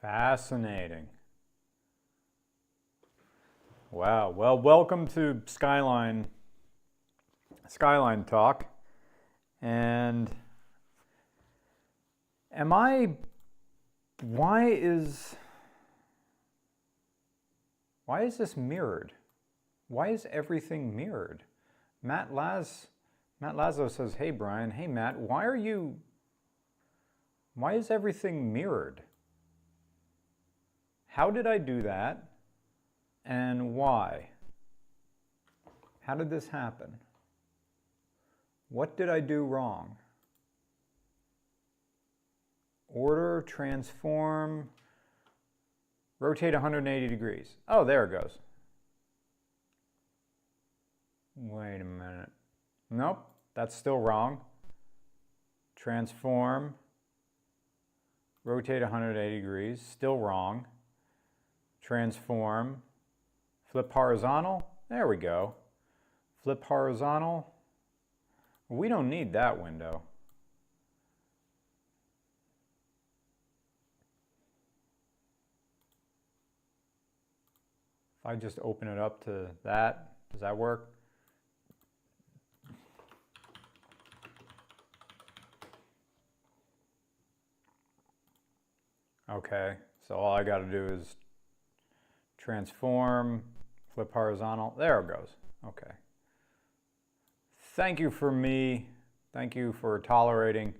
Fascinating. Wow. Well, welcome to Skyline talk. And why is this mirrored? Why is everything mirrored? Matt Lazo says, "Hey Brian, hey Matt, why is everything mirrored? How did I do that? And why? How did this happen? What did I do wrong? Order, transform, rotate 180 degrees. Oh, there it goes. Wait a minute. Nope, that's still wrong. Transform, rotate 180 degrees, still wrong. Transform, flip horizontal, there we go. Flip horizontal, we don't need that window. If I just open it up to that, does that work? Okay, so all I got to do is transform, flip horizontal. There it goes. Okay. Thank you for me. Thank you for tolerating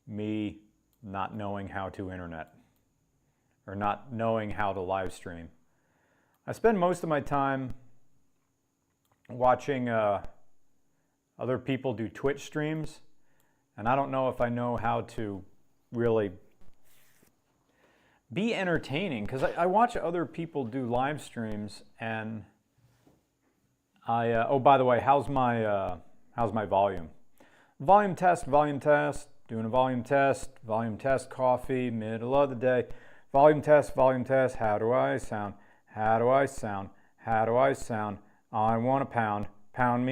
me not knowing how to internet or not knowing how to live stream. I spend most of my time watching other people do Twitch streams, and I don't know if I know how to really be entertaining, because I watch other people do live streams, and oh, by the way, how's my volume? Volume test, doing a volume test, coffee, middle of the day, volume test, how do I sound, I want to pound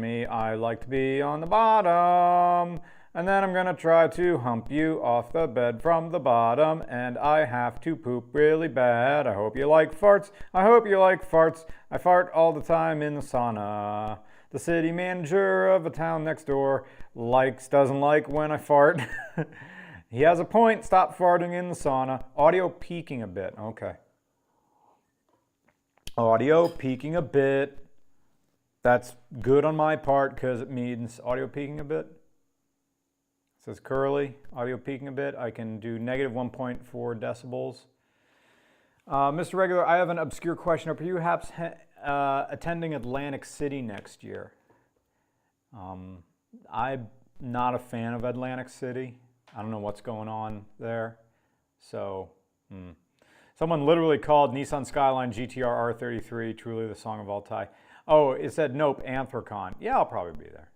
me, I like to be on the bottom. And then I'm gonna try to hump you off the bed from the bottom, and I have to poop really bad. I hope you like farts. I fart all the time in the sauna. The city manager of a town next door doesn't like when I fart. He has a point. Stop farting in the sauna. Audio peaking a bit. Okay. Audio peaking a bit. That's good on my part because it means audio peaking a bit. Says Curly, audio peaking a bit. I can do negative 1.4 decibels. Mr. Regular, I have an obscure question. Are you perhaps attending Atlantic City next year? I'm not a fan of Atlantic City. I don't know what's going on there. So, someone literally called Nissan Skyline GTR R33 truly the song of all time. Oh, it said nope, Anthrocon. Yeah, I'll probably be there.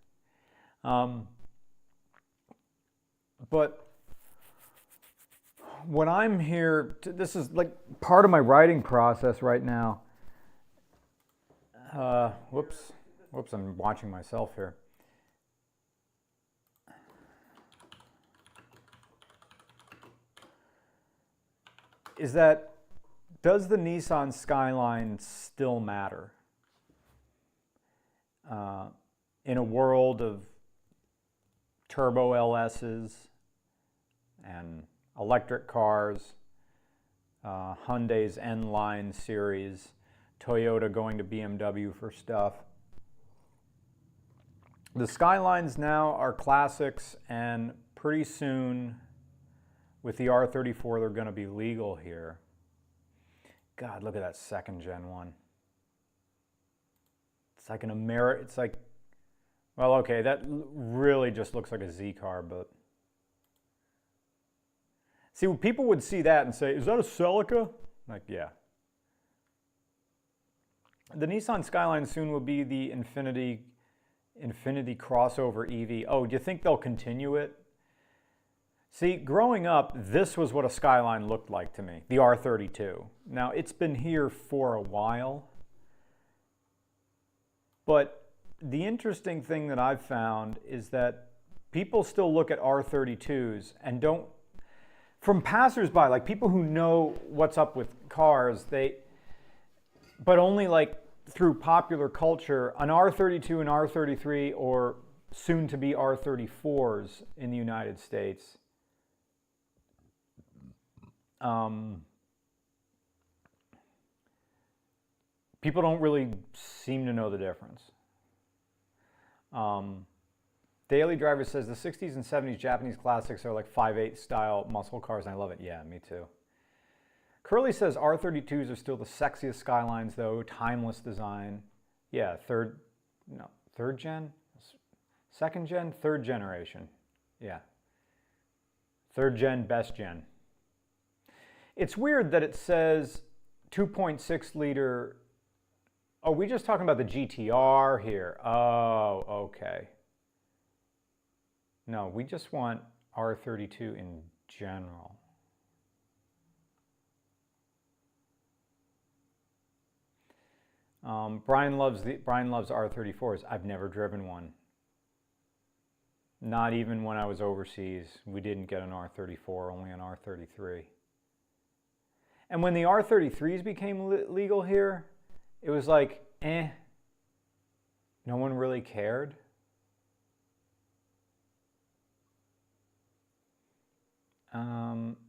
But when I'm here, this is like part of my writing process right now. Whoops, I'm watching myself here. Is that, does the Nissan Skyline still matter? In a world of turbo LSs and electric cars, Hyundai's N-Line series, Toyota going to BMW for stuff. The Skylines now are classics, and pretty soon with the R34 they're going to be legal here. God, look at that second gen one. It's like well, okay, that really just looks like a Z car, but see, people would see that and say, is that a Celica? Like, yeah. The Nissan Skyline soon will be the Infinity crossover EV. Oh, do you think they'll continue it? See, growing up, this was what a Skyline looked like to me, the R32. Now, it's been here for a while, but the interesting thing that I've found is that people still look at R32s and don't, from passersby, like people who know what's up with cars, but only like through popular culture, an R32 and R33 or soon to be R34s in the United States. People don't really seem to know the difference. Daily Driver says the 60s and 70s Japanese classics are like 5.8 style muscle cars, and I love it. Yeah, me too. Curly says R32s are still the sexiest Skylines, though. Timeless design. Yeah, third gen? Second gen? Third generation. Yeah. Third gen, best gen. It's weird that it says 2.6 liter. Oh, we just talking about the GTR here. Oh, okay. No, we just want R32 in general. Brian loves R34s. I've never driven one. Not even when I was overseas. We didn't get an R34, only an R33. And when the R33s became legal here, it was like, no one really cared.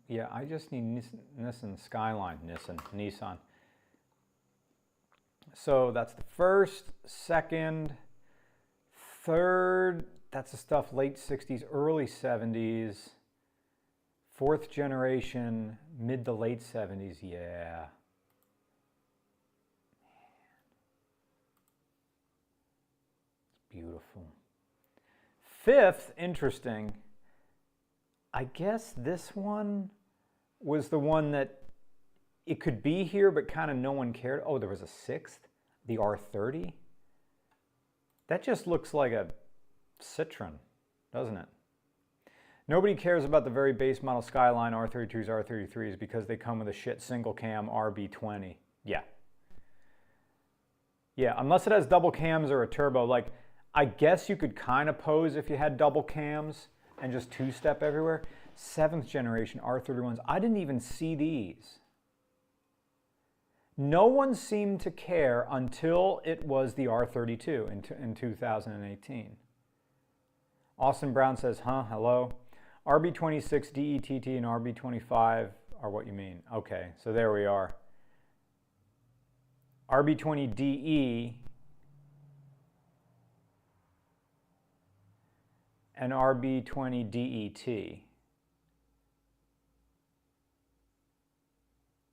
Yeah, I just need Nissan Skyline, Nissan. So that's the first, second, third, that's the stuff late 60s, early 70s, fourth generation, mid to late 70s, yeah. It's beautiful. Fifth, interesting. I guess this one was the one that it could be here, but kind of no one cared. Oh, there was a sixth, the R30. That just looks like a Citroen, doesn't it? Nobody cares about the very base model Skyline R32s, R33s because they come with a shit single cam RB20. Yeah. Yeah, unless it has double cams or a turbo. Like, I guess you could kind of pose if you had double cams and just two-step everywhere. 7th generation R31s. I didn't even see these. No one seemed to care until it was the R32 in 2018. Austin Brown says, hello. RB26, DETT, and RB25 are what you mean. Okay, so there we are. RB20DE and RB20DET.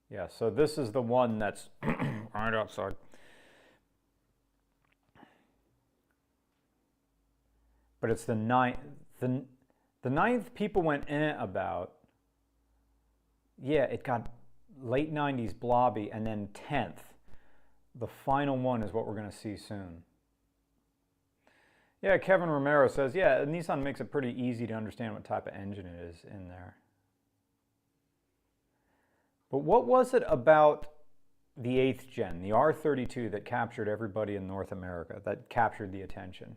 Yeah, so this is the one that's right outside. But it's the ninth. The ninth people went about. Yeah, it got late 90s blobby, and then 10th. The final one is what we're going to see soon. Yeah, Kevin Romero says, yeah, Nissan makes it pretty easy to understand what type of engine it is in there. But what was it about the 8th gen, the R32, that captured everybody in North America, that captured the attention?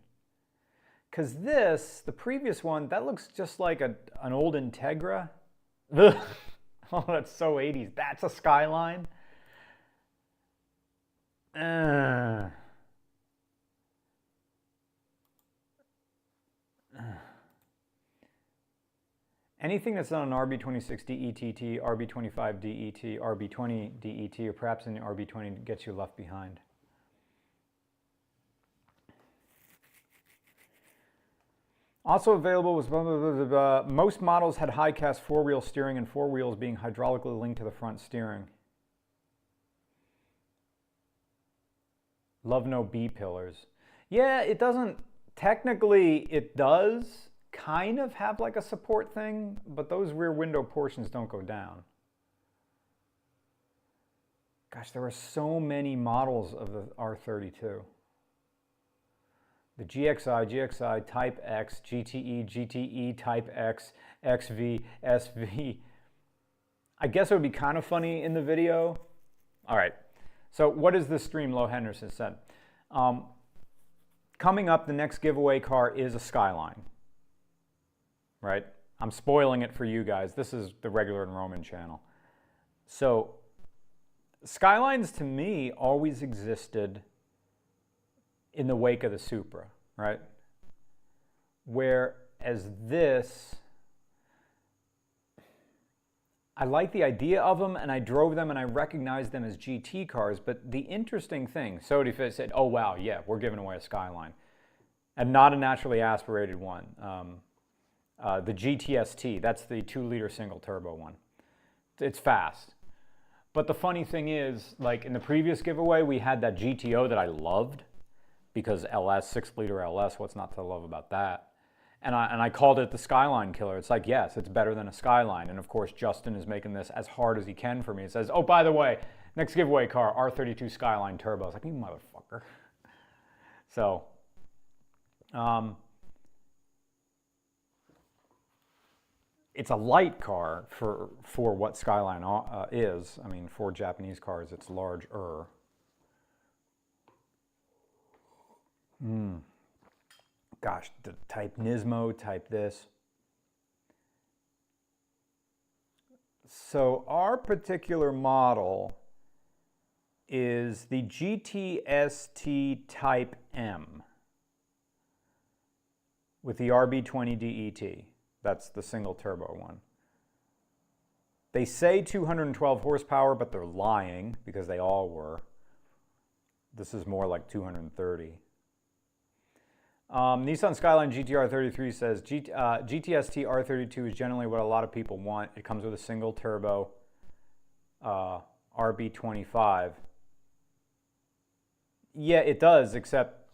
Because this, the previous one, that looks just like an old Integra. Ugh. Oh, that's so 80s. That's a Skyline? Anything that's on an RB26 DETT, RB25 DET, RB20 DET, or perhaps in the RB20 gets you left behind. Also available was most models had high-cast four-wheel steering and four wheels being hydraulically linked to the front steering. Love no B-pillars. Yeah, it doesn't, technically it does kind of have like a support thing, but those rear window portions don't go down. Gosh, there are so many models of the R32. The GXI, Type X, GTE, Type X, XV, SV. I guess it would be kind of funny in the video. All right, so what is this stream? Lo Henderson said. Coming up, the next giveaway car is a Skyline, right? I'm spoiling it for you guys. This is the regular and Roman channel. So Skylines to me always existed in the wake of the Supra, right? Whereas this, I like the idea of them, and I drove them, and I recognized them as GT cars. But the interesting thing, Sodifit said, oh, wow, yeah, we're giving away a Skyline. And not a naturally aspirated one. The GTST, that's the 2-liter single turbo one. It's fast. But the funny thing is, like in the previous giveaway, we had that GTO that I loved because LS, 6-liter LS, what's not to love about that? And I called it the Skyline killer. It's like, yes, it's better than a Skyline. And of course, Justin is making this as hard as he can for me. He says, oh, by the way, next giveaway car, R32 Skyline Turbo. I was like, you motherfucker. So, it's a light car for what Skyline is. I mean, for Japanese cars, it's larger. Gosh, type Nismo, type this. So our particular model is the GTST Type M with the RB20 DET. That's the single turbo one. They say 212 horsepower, but they're lying because they all were. This is more like 230. Nissan Skyline GTR 33 says GTST R32 is generally what a lot of people want. It comes with a single turbo RB25. Yeah, it does, except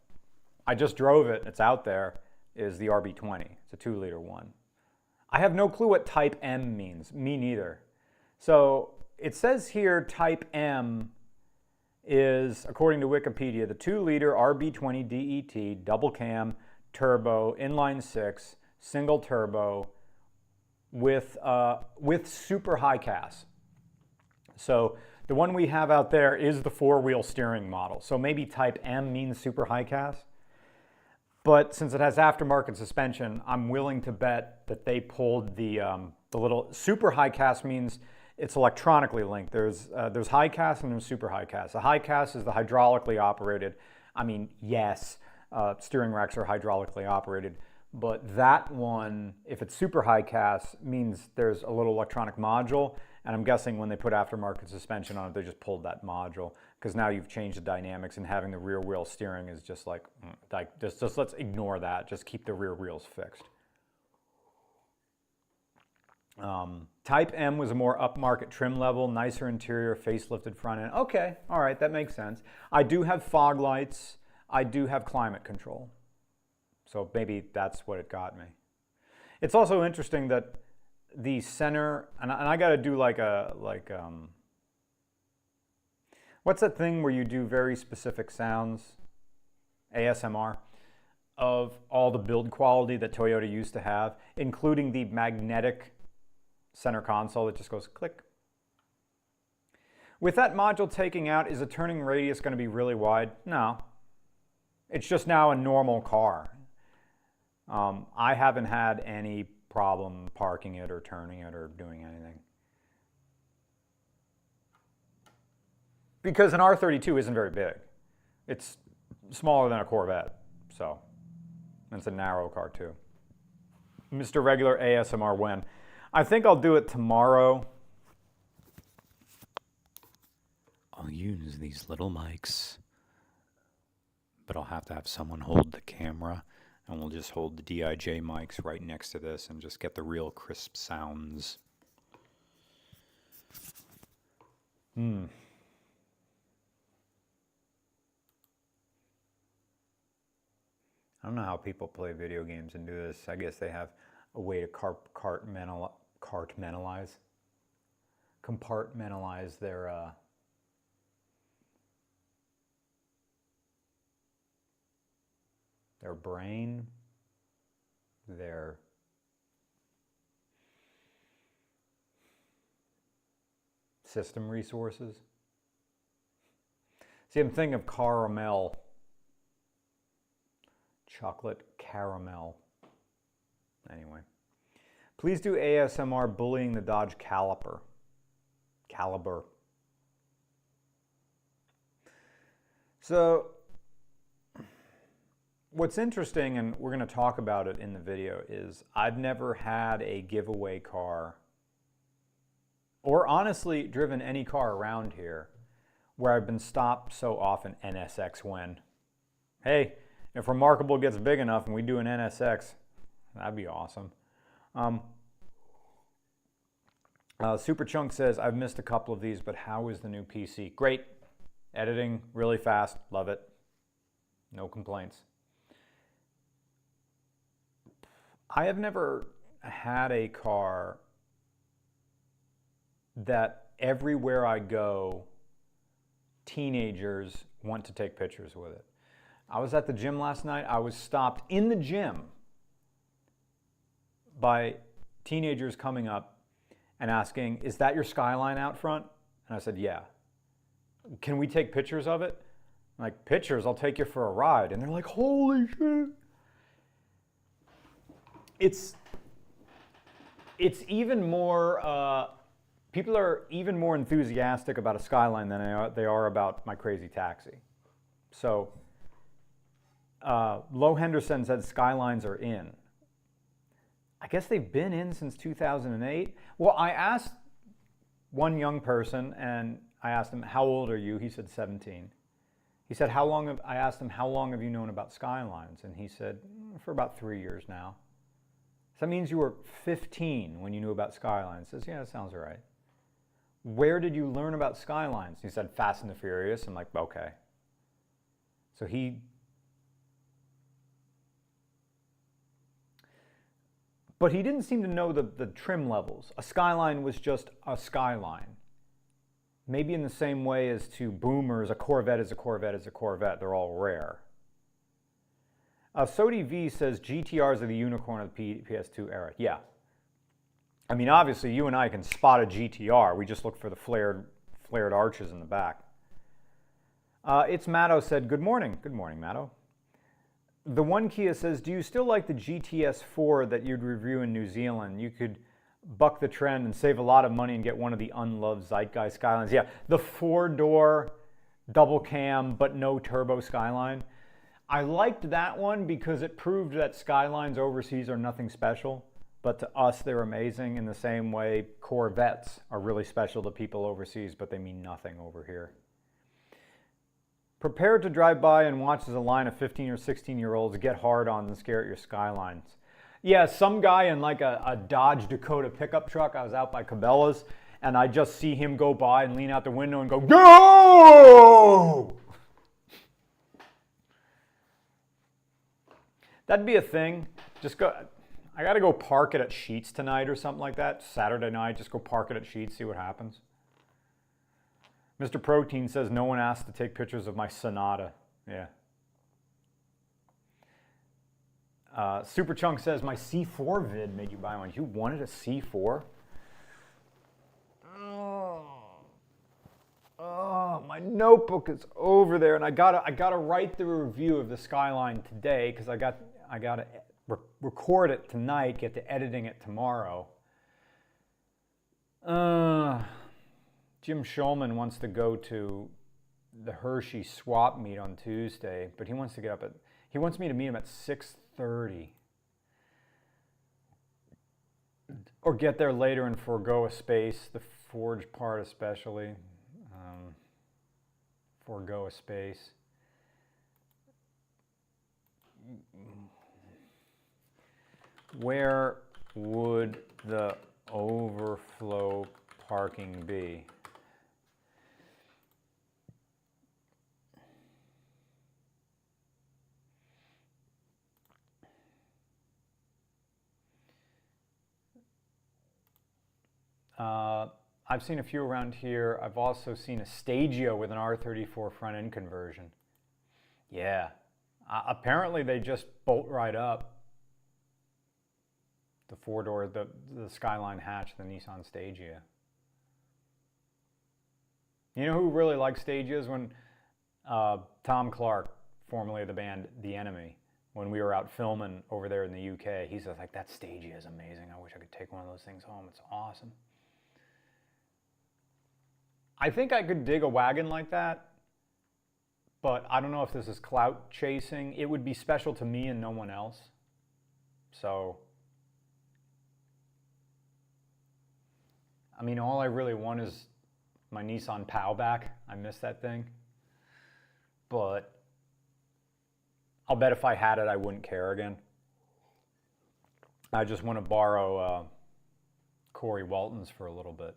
I just drove it. It's out there. Is the RB20. It's a 2-liter one. I have no clue what Type M means. Me neither. So it says here Type M is, according to Wikipedia, the 2-liter RB20 DET, double cam, turbo, inline 6, single turbo with super high CAS. So the one we have out there is the 4-wheel steering model. So maybe Type M means super high CAS. But since it has aftermarket suspension, I'm willing to bet that they pulled the little super high CAS means it's electronically linked. There's high CAS and there's super high CAS. The high CAS is the hydraulically operated. I mean, yes, steering racks are hydraulically operated, but that one, if it's super high CAS, means there's a little electronic module. And I'm guessing when they put aftermarket suspension on it, they just pulled that module because now you've changed the dynamics, and having the rear wheel steering is just like just let's ignore that. Just keep the rear wheels fixed. Type M was a more upmarket trim level, nicer interior, facelifted front end. Okay, all right, that makes sense. I do have fog lights. I do have climate control. So maybe that's what it got me. It's also interesting that the center, and I got to do what's that thing where you do very specific sounds, ASMR, of all the build quality that Toyota used to have, including the magnetic center console that just goes click. With that module taking out, is the turning radius going to be really wide? No. It's just now a normal car. I haven't had any problem parking it or turning it or doing anything. Because an R32 isn't very big. It's smaller than a Corvette, so. And it's a narrow car too. Mr. Regular ASMR when? I think I'll do it tomorrow. I'll use these little mics, but I'll have to have someone hold the camera. And we'll just hold the DIJ mics right next to this and just get the real crisp sounds. I don't know how people play video games and do this. I guess they have a way to compartmentalize their brain, their system resources. See, I'm thinking of caramel, chocolate caramel. Anyway, Please do ASMR bullying the Dodge Caliber. So, what's interesting, and we're going to talk about it in the video, is I've never had a giveaway car, or honestly driven any car around here, where I've been stopped so often. NSX when. Hey, if Remarkable gets big enough and we do an NSX, that'd be awesome. Super Chunk says, I've missed a couple of these, but how is the new PC? Great. Editing really fast. Love it. No complaints. I have never had a car that everywhere I go, teenagers want to take pictures with it. I was at the gym last night. I was stopped in the gym by teenagers coming up and asking, is that your Skyline out front? And I said, yeah. Can we take pictures of it? I'm like, pictures? I'll take you for a ride. And they're like, holy shit. It's even more, people are even more enthusiastic about a Skyline than they are about my crazy taxi. So, Lo Henderson said Skylines are in. I guess they've been in since 2008. Well, I asked one young person, and I asked him, how old are you? He said 17. He said, I asked him, how long have you known about Skylines? And he said, for about 3 years now. So that means you were 15 when you knew about Skylines. He says, yeah, that sounds right. Where did you learn about Skylines? He said, Fast and the Furious. I'm like, okay. So but he didn't seem to know the trim levels. A Skyline was just a Skyline. Maybe in the same way as to boomers, a Corvette is a Corvette is a Corvette. They're all rare. Sodi V says GTRs are the unicorn of the PS2 era. Yeah. I mean, obviously, you and I can spot a GTR. We just look for the flared arches in the back. It's Matto said, good morning. Good morning, Matto. The one Kia says, do you still like the GTS4 that you'd review in New Zealand? You could buck the trend and save a lot of money and get one of the unloved Zeitgeist Skylines. Yeah, the 4-door double cam but no turbo Skyline. I liked that one because it proved that Skylines overseas are nothing special, but to us they're amazing in the same way Corvettes are really special to people overseas, but they mean nothing over here. Prepare to drive by and watch as a line of 15 or 16-year-olds get hard-ons and stare at your Skylines. Yeah, some guy in like a Dodge Dakota pickup truck, I was out by Cabela's, and I just see him go by and lean out the window and go, go! That'd be a thing. Just go, I gotta go park it at Sheetz tonight or something like that. Saturday night, just go park it at Sheetz, see what happens. Mr. Protein says, no one asked to take pictures of my Sonata. Yeah. Super Chunk says, my C4 vid made you buy one. You wanted a C4? Oh, my notebook is over there, and I gotta write the review of the Skyline today because I gotta record it tonight, get to editing it tomorrow. Jim Schulman wants to go to the Hershey swap meet on Tuesday, but he wants me to meet him at 6:30. Or get there later and forego a space, the Forge part especially. Forego a space. Where would the overflow parking be? I've seen a few around here. I've also seen a Stagio with an R34 front end conversion. Yeah. Apparently they just bolt right up. The 4-door, the Skyline hatch, the Nissan Stagio. You know who really likes Stagios? When Tom Clark, formerly of the band The Enemy, when we were out filming over there in the UK. He says, like, that Stagey is amazing. I wish I could take one of those things home. It's awesome. I think I could dig a wagon like that, but I don't know if this is clout chasing. It would be special to me and no one else. So, I mean, all I really want is my Nissan POW back. I miss that thing. But I'll bet if I had it, I wouldn't care again. I just want to borrow Corey Walton's for a little bit.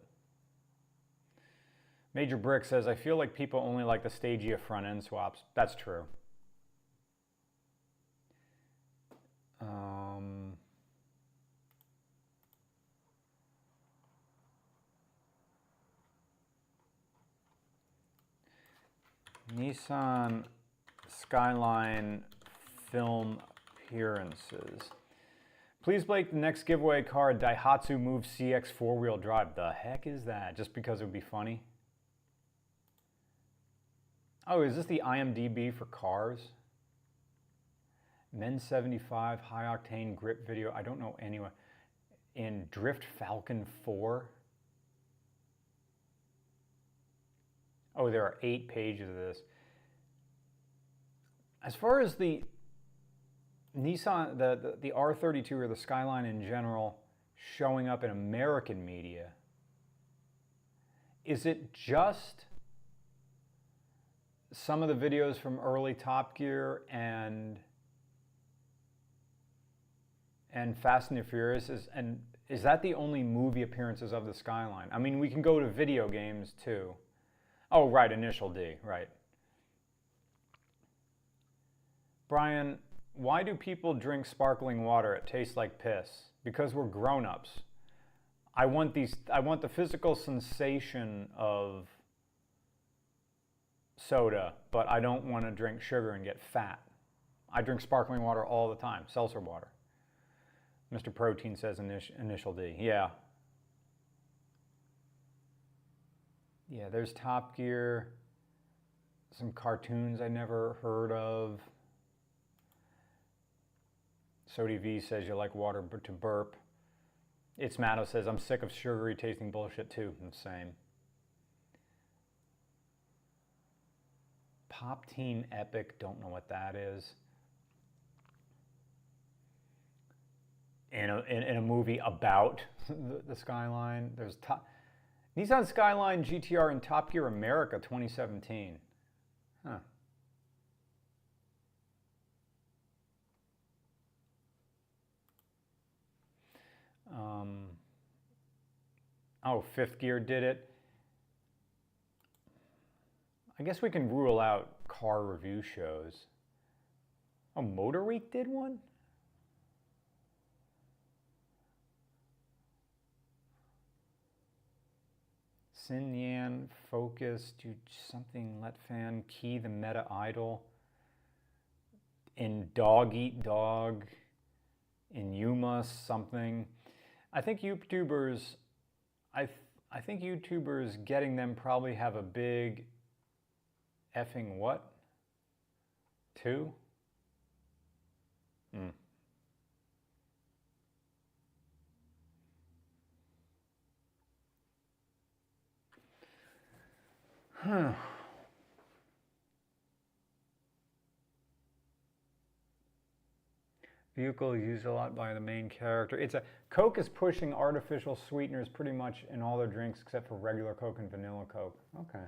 Major Brick says, I feel like people only like the Stagey front end swaps. That's true. Nissan Skyline film appearances. Please make the next giveaway car a Daihatsu Move CX 4-wheel drive. The heck is that? Just because it would be funny? Oh, is this the IMDb for cars? Men 75 high octane grip video. I don't know anyone. In Drift Falcon 4. Oh, there are 8 pages of this. As far as the Nissan, the R32 or the Skyline in general showing up in American media, is it just some of the videos from early Top Gear and Fast and the Furious? Is that the only movie appearances of the Skyline? I mean, we can go to video games too. Oh, right, Initial D, right. Brian, why do people drink sparkling water? It tastes like piss. Because we're grown-ups. I want the physical sensation of soda, but I don't want to drink sugar and get fat. I drink sparkling water all the time, seltzer water. Mr. Protein says Initial D. Yeah. Yeah, there's Top Gear, some cartoons I never heard of. Sody V says you like water to burp. It's Matto says I'm sick of sugary tasting bullshit too. I'm the same. Pop Teen Epic, don't know what that is. In a movie about the Skyline, there's Nissan Skyline GTR in Top Gear America 2017. Huh. Oh, Fifth Gear did it. I guess we can rule out car review shows. Oh, Motor Week did one? Sin Yan, Focus, do something, Let Fan, Key the Meta Idol, in Dog Eat Dog, in Yuma something. I think YouTubers, I think YouTubers getting them probably have a big effing what? 2? Huh. Vehicle used a lot by the main character. Coke is pushing artificial sweeteners pretty much in all their drinks except for regular Coke and vanilla Coke. Okay.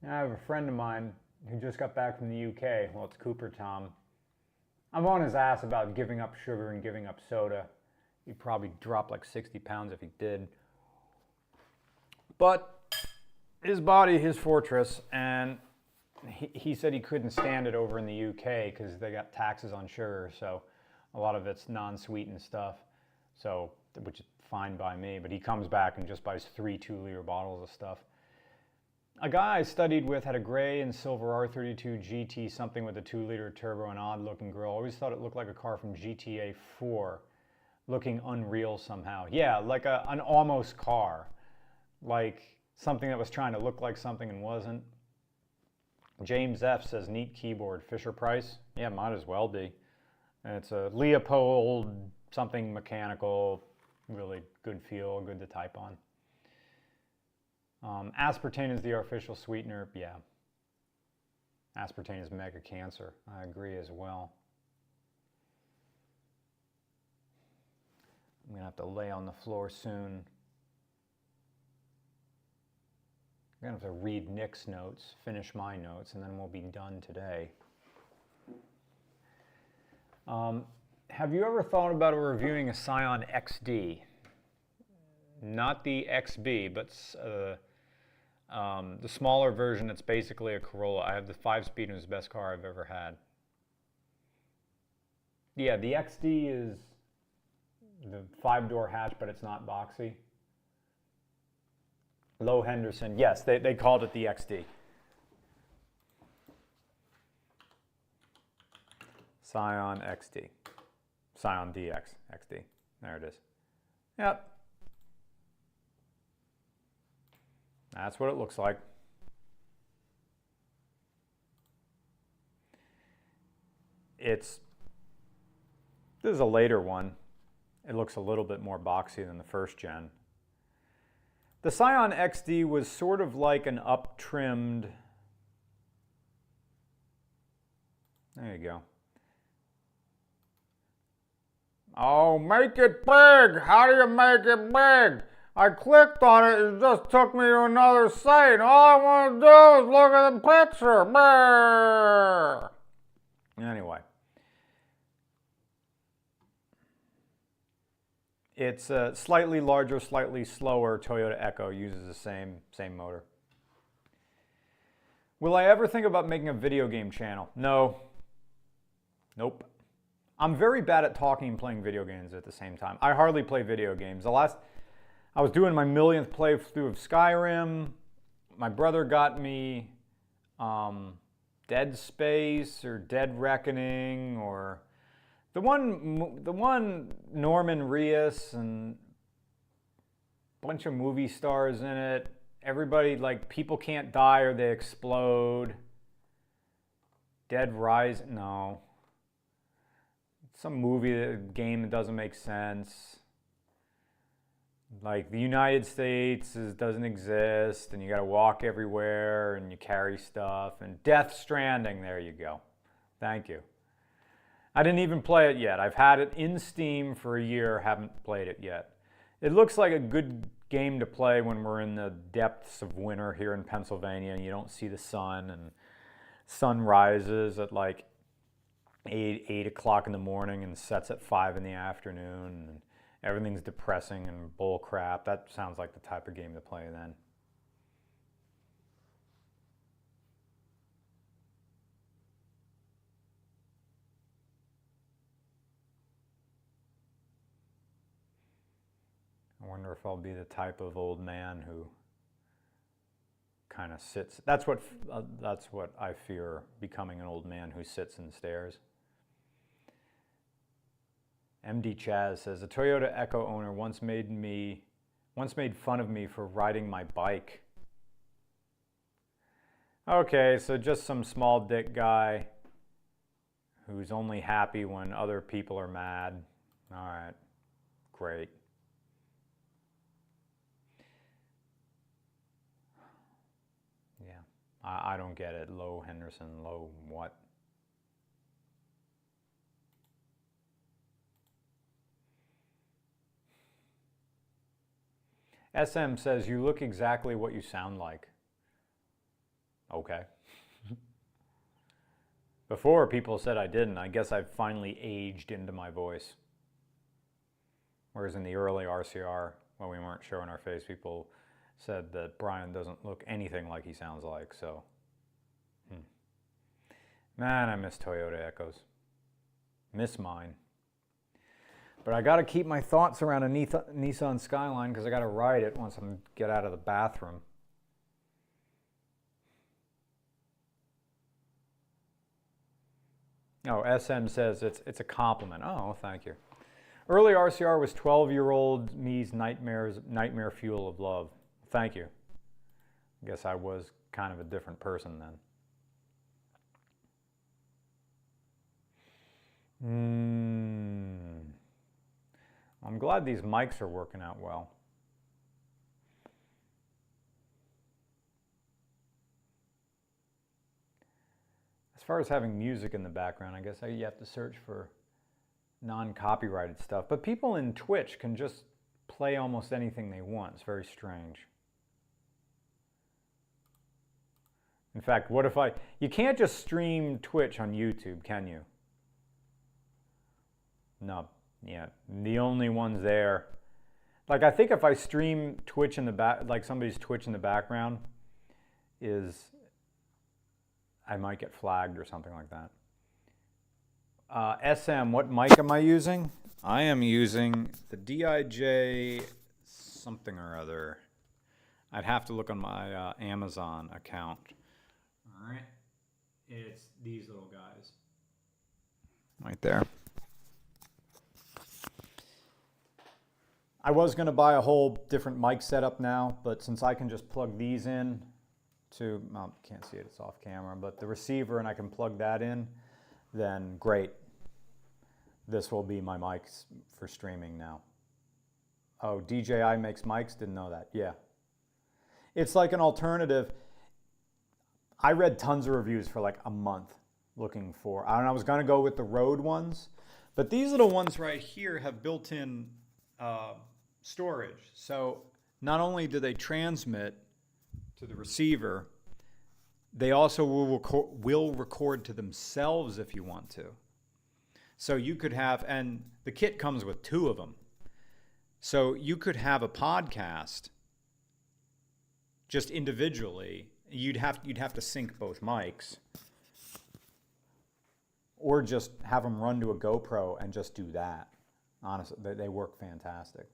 Now I have a friend of mine who just got back from the UK. Well, it's Cooper Tom. I'm on his ass about giving up sugar and giving up soda. He'd probably drop like 60 pounds if he did. But his body, his fortress, and he said he couldn't stand it over in the UK because they got taxes on sugar, so a lot of it's non-sweetened stuff, so which is fine by me. But he comes back and just buys 3 2-liter bottles of stuff. A guy I studied with had a gray and silver R32 GT, something with a 2-liter turbo and odd-looking grill. Always thought it looked like a car from GTA 4, looking unreal somehow. Yeah, like an almost car, like something that was trying to look like something and wasn't. James F says, neat keyboard. Fisher Price? Yeah, might as well be. And it's a Leopold something mechanical, really good feel, good to type on. Aspartame is the artificial sweetener. Yeah. Aspartame is mega cancer. I agree as well. I'm going to have to lay on the floor soon. I'm going to have to read Nick's notes, finish my notes, and then we'll be done today. Have you ever thought about reviewing a Scion XD? Not the XB, but the smaller version that's basically a Corolla. I have the 5-speed and it's the best car I've ever had. Yeah, the XD is the 5-door hatch, but it's not boxy. Low Henderson, yes, they called it the XD. Scion XD. Scion DX XD. There it is. Yep. That's what it looks like. This is a later one. It looks a little bit more boxy than the first gen. The Scion XD was sort of like an up-trimmed, there you go. Oh, make it big! How do you make it big? I clicked on it, it just took me to another site. All I want to do is look at the picture. Brrr. Anyway. It's a slightly larger, slightly slower Toyota Echo, uses the same motor. Will I ever think about making a video game channel? No. Nope. I'm very bad at talking and playing video games at the same time. I hardly play video games. I was doing my millionth playthrough of Skyrim. My brother got me Dead Space or Dead Reckoning or the one Norman Reedus and a bunch of movie stars in it. Everybody, like, people can't die or they explode. Dead Rise, no. Some movie, game that doesn't make sense. Like the United States doesn't exist and you gotta walk everywhere and you carry stuff. And Death Stranding, there you go. Thank you. I didn't even play it yet. I've had it in Steam for a year, haven't played it yet. It looks like a good game to play when we're in the depths of winter here in Pennsylvania and you don't see the sun, and sun rises at like 8 o'clock in the morning and sets at 5 in the afternoon. And everything's depressing and bull crap. That sounds like the type of game to play then. I wonder if I'll be the type of old man who kind of sits. That's what I fear, becoming an old man who sits and stares. MD Chaz says, a Toyota Echo owner once made fun of me for riding my bike. Okay, so just some small dick guy who's only happy when other people are mad. All right, great. Yeah, I don't get it. Low Henderson, low what? SM says, you look exactly what you sound like. Okay. Before, people said I didn't. I guess I've finally aged into my voice. Whereas in the early RCR, when we weren't showing our face, people said that Brian doesn't look anything like he sounds like, so. Man, I miss Toyota Echoes. Miss mine. But I got to keep my thoughts around a Nissan Skyline because I got to ride it once I get out of the bathroom. Oh, SM says it's a compliment. Oh, thank you. Early RCR was 12-year-old me's nightmare fuel of love. Thank you. I guess I was kind of a different person then. I'm glad these mics are working out well. As far as having music in the background, I guess you have to search for non-copyrighted stuff. But people in Twitch can just play almost anything they want. It's very strange. In fact, what if you can't just stream Twitch on YouTube, can you? No, yeah, the only ones there. Like, I think if I stream Twitch in the back, like somebody's Twitch in the background, I might get flagged or something like that. SM, what mic am I using? I am using the DIJ something or other. I'd have to look on my Amazon account. All right, it's these little guys. Right there. I was going to buy a whole different mic setup now, but since I can just plug these in to, well, can't see it, it's off camera, but the receiver, and I can plug that in, then great. This will be my mics for streaming now. Oh, DJI makes mics? Didn't know that. Yeah. It's like an alternative. I read tons of reviews for like a month looking for, and I was going to go with the Rode ones, but these little ones right here have built-in storage. So not only do they transmit to the receiver, they also will record to themselves if you want to. So you could have, and the kit comes with 2 of them. So you could have a podcast just individually. You'd have to sync both mics, or just have them run to a GoPro and just do that. Honestly, they work fantastic.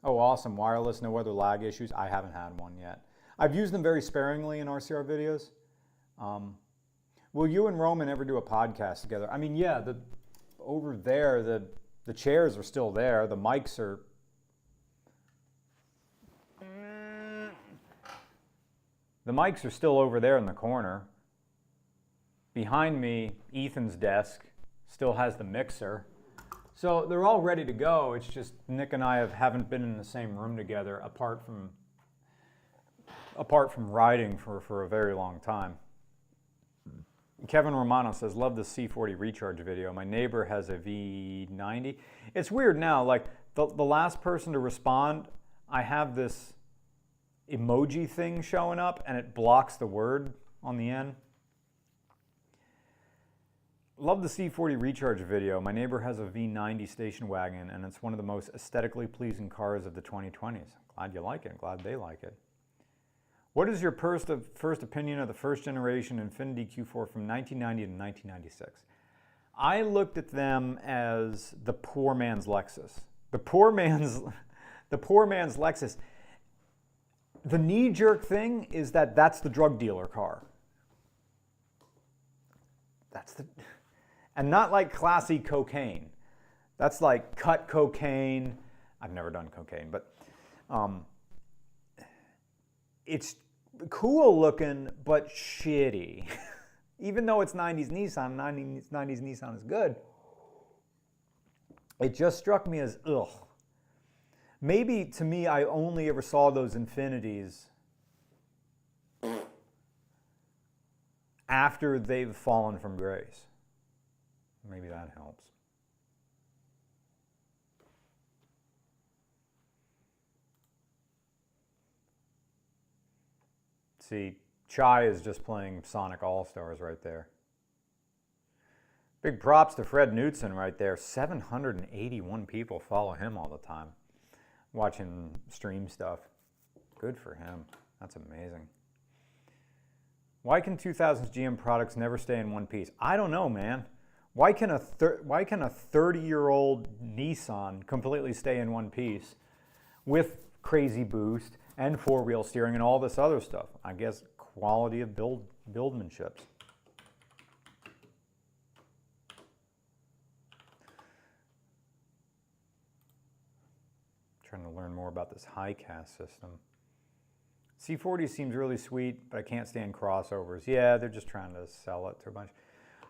Oh, awesome. Wireless, no other lag issues. I haven't had one yet. I've used them very sparingly in RCR videos. Will you and Roman ever do a podcast together? I mean, yeah, over there, the chairs are still there. The mics are... The mics are still over there in the corner. Behind me, Ethan's desk still has the mixer. So they're all ready to go. It's just Nick and I haven't been in the same room together apart from riding for a very long time. Kevin Romano says, love the C40 recharge video. My neighbor has a V90. It's weird now, like the last person to respond, I have this emoji thing showing up and it blocks the word on the end. Love the C40 recharge video. My neighbor has a V90 station wagon and it's one of the most aesthetically pleasing cars of the 2020s. Glad you like it. Glad they like it. What is your first opinion of the first generation Infiniti Q4 from 1990 to 1996? I looked at them as the poor man's Lexus. The poor man's Lexus. The knee-jerk thing is that's the drug dealer car. And not like classy cocaine. That's like cut cocaine. I've never done cocaine, but it's cool looking, but shitty. Even though it's 90s Nissan, 90s Nissan is good. It just struck me as, ugh. Maybe to me, I only ever saw those Infinitis after they've fallen from grace. Maybe that helps. See, Chai is just playing Sonic All-Stars right there. Big props to Fred Knutson right there. 781 people follow him all the time, watching stream stuff. Good for him. That's amazing. Why can 2000s GM products never stay in one piece? I don't know, man. Why can a 30-year-old Nissan completely stay in one piece with crazy boost and four-wheel steering and all this other stuff? I guess quality of buildmanship. Trying to learn more about this high-cast system. C40 seems really sweet, but I can't stand crossovers. Yeah, they're just trying to sell it to a bunch.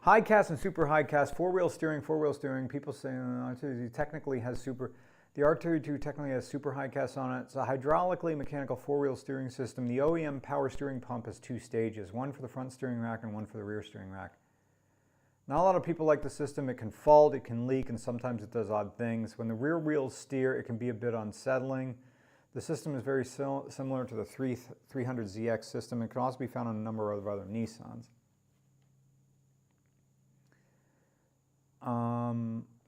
High-cast and super high-cast, four-wheel steering. People say, he technically has super. The R32 technically has super high cast on it. It's a hydraulically mechanical four-wheel steering system. The OEM power steering pump has 2 stages, one for the front steering rack and one for the rear steering rack. Not a lot of people like the system. It can fault, it can leak, and sometimes it does odd things. When the rear wheels steer, it can be a bit unsettling. The system is very similar to the 300ZX system. It can also be found on a number of other Nissans.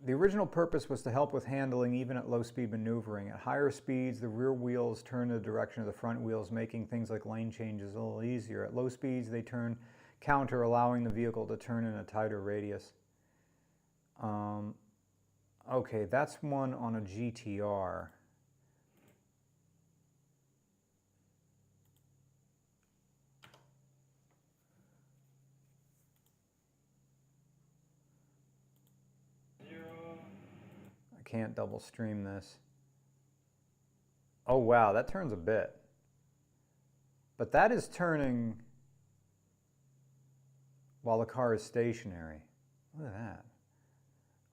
The original purpose was to help with handling even at low speed maneuvering. At higher speeds, the rear wheels turn in the direction of the front wheels, making things like lane changes a little easier. At low speeds, they turn counter, allowing the vehicle to turn in a tighter radius. Okay, that's one on a GTR. Can't double stream this. Oh wow, that turns a bit. But that is turning while the car is stationary. Look at that.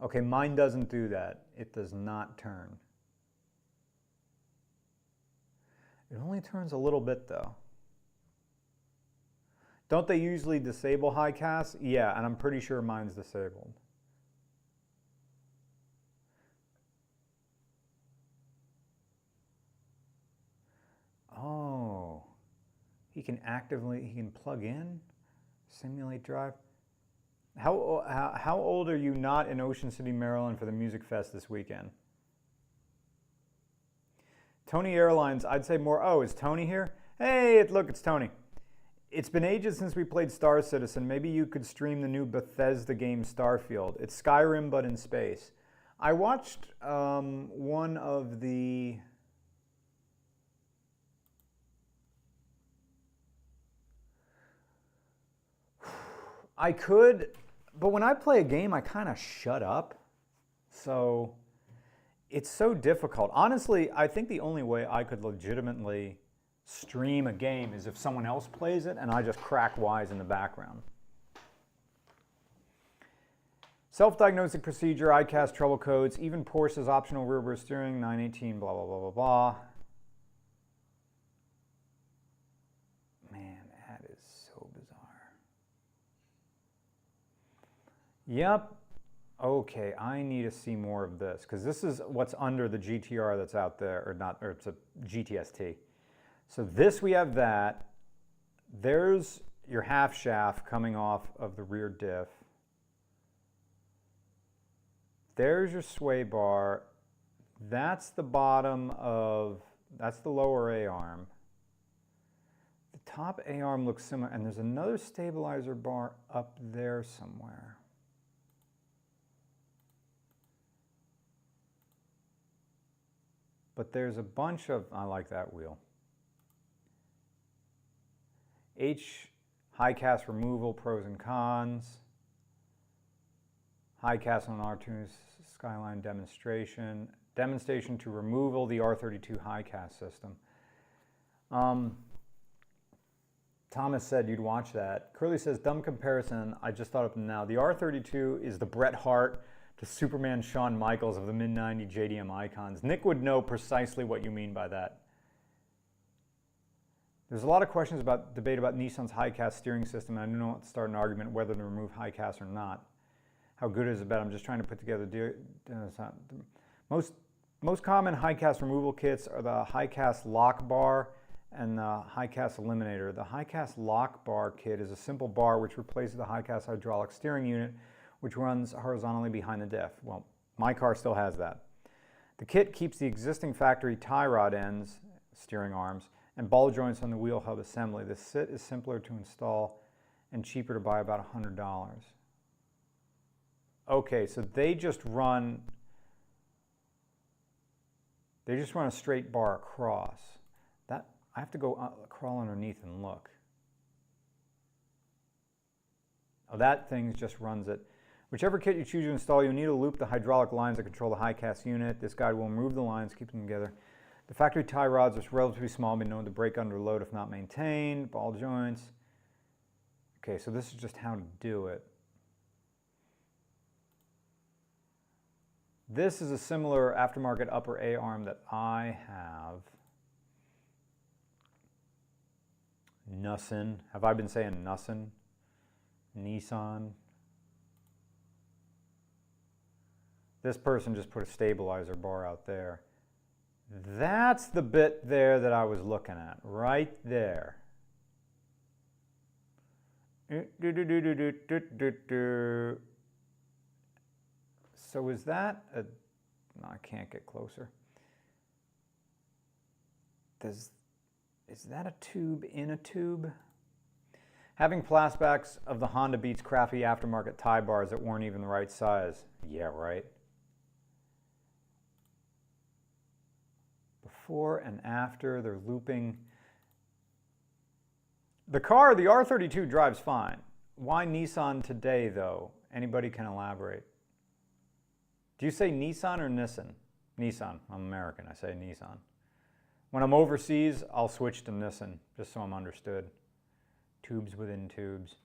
Okay, mine doesn't do that. It does not turn. It only turns a little bit though. Don't they usually disable high cast? Yeah, and I'm pretty sure mine's disabled. Oh, he can plug in, simulate drive. How old are you not in Ocean City, Maryland for the Music Fest this weekend? Tony Airlines, I'd say more. Oh, is Tony here? Hey, look, it's Tony. It's been ages since we played Star Citizen. Maybe you could stream the new Bethesda game Starfield. It's Skyrim, but in space. I watched one of the... I could, but when I play a game, I kind of shut up. So it's so difficult. Honestly, I think the only way I could legitimately stream a game is if someone else plays it and I just crack wise in the background. Self-diagnostic procedure, ICAST trouble codes, even Porsche's optional rear steering, 918, blah, blah, blah, blah, blah. Yep. Okay, I need to see more of this because this is what's under the GTR that's out there, or it's a GTST. So this, we have that. There's your half shaft coming off of the rear diff. There's your sway bar. That's the bottom of, that's the lower A-arm. The top A-arm looks similar, and there's another stabilizer bar up there somewhere. But there's a bunch of, I like that wheel. High cast removal, pros and cons. High cast on R2's Skyline demonstration. Demonstration to removal the R32 high cast system. Thomas said you'd watch that. Curly says, dumb comparison, I just thought of them now. The R32 is the Bret Hart to Superman Shawn Michaels of the mid-90s JDM icons. Nick would know precisely what you mean by that. There's a lot of questions about debate about Nissan's high-cast steering system, and I don't want to start an argument whether to remove high-cast or not. How good is it? Bet I'm just trying to put together... Most common high-cast removal kits are the high-cast lock bar and the high-cast eliminator. The high-cast lock bar kit is a simple bar which replaces the high-cast hydraulic steering unit, which runs horizontally behind the diff. Well, my car still has that. The kit keeps the existing factory tie rod ends, steering arms, and ball joints on the wheel hub assembly. The sit is simpler to install and cheaper to buy, about $100. Okay, so they just run a straight bar across. That I have to go crawl underneath and look. Oh, that thing just runs it. Whichever kit you choose to install, you'll need to loop the hydraulic lines that control the high-cast unit. This guide will remove the lines, keep them together. The factory tie rods are relatively small, be known to break under load if not maintained. Ball joints. Okay, so this is just how to do it. This is a similar aftermarket upper A arm that I have. Nissan. Have I been saying Nissan? Nissan. This person just put a stabilizer bar out there. That's the bit there that I was looking at, right there. So is that a, no, I can't get closer. Is that a tube in a tube? Having flashbacks of the Honda Beats crappy aftermarket tie bars that weren't even the right size. Yeah, right. Before and after, they're looping. The car, the R32 drives fine. Why Nissan today, though? Anybody can elaborate. Do you say Nissan or Nissan? Nissan. I'm American. I say Nissan. When I'm overseas, I'll switch to Nissan, just so I'm understood. Tubes within tubes.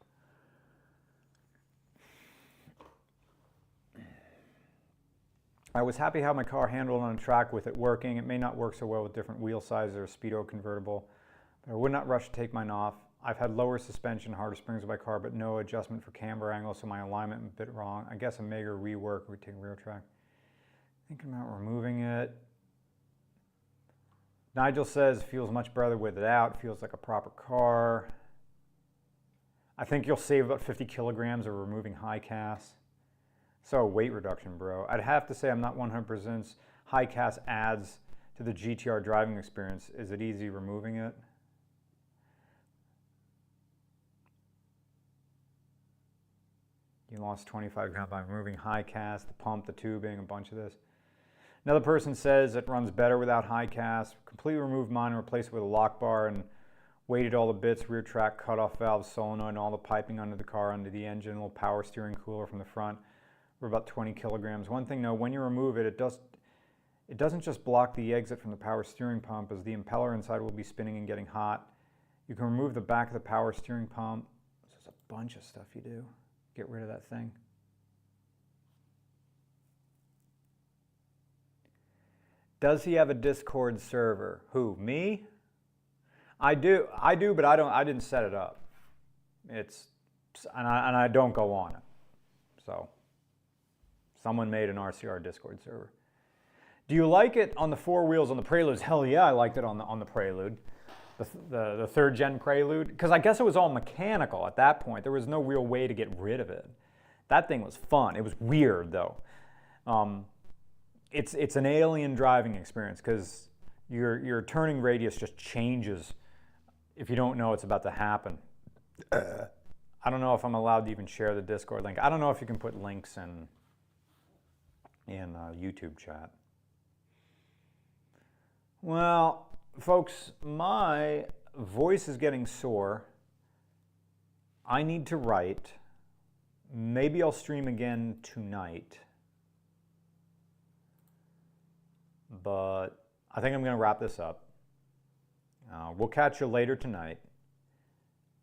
I was happy how my car handled on a track with it working. It may not work so well with different wheel sizes or speedo convertible, but I would not rush to take mine off. I've had lower suspension, harder springs with my car, but no adjustment for camber angle, so my alignment a bit wrong. I guess a major rework would take rear track. Thinking about removing it. Nigel says feels much better with it out. Feels like a proper car. I think you'll save about 50 kilograms of removing high cast. So weight reduction, bro. I'd have to say I'm not 100% high cast adds to the GTR driving experience. Is it easy removing it? You lost 25 grams by removing high cast, the pump, the tubing, a bunch of this. Another person says it runs better without high cast. Completely removed mine and replaced it with a lock bar and weighted all the bits, rear track, cutoff valve, solenoid, and all the piping under the car, under the engine, a little power steering cooler from the front. We're about 20 kilograms. One thing though, when you remove it, it doesn't just block the exit from the power steering pump, as the impeller inside will be spinning and getting hot. You can remove the back of the power steering pump. There's a bunch of stuff you do. Get rid of that thing. Does he have a Discord server? Who, me? I do, but I didn't set it up. And I don't go on it. So someone made an RCR Discord server. Do you like it on the four wheels on the Preludes? Hell yeah, I liked it on the Prelude. The third gen Prelude, because I guess it was all mechanical at that point. There was no real way to get rid of it. That thing was fun. It was weird though. It's an alien driving experience because your turning radius just changes if you don't know it's about to happen. I don't know if I'm allowed to even share the Discord link. I don't know if you can put links in YouTube chat. Well, folks, my voice is getting sore. I need to write. Maybe I'll stream again tonight. But I think I'm going to wrap this up. We'll catch you later tonight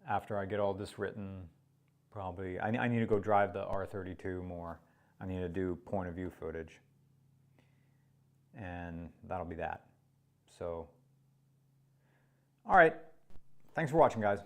after I get all this written. Probably, I need to go drive the R32 more. I need to do point of view footage. And that'll be that. So, all right. Thanks for watching, guys.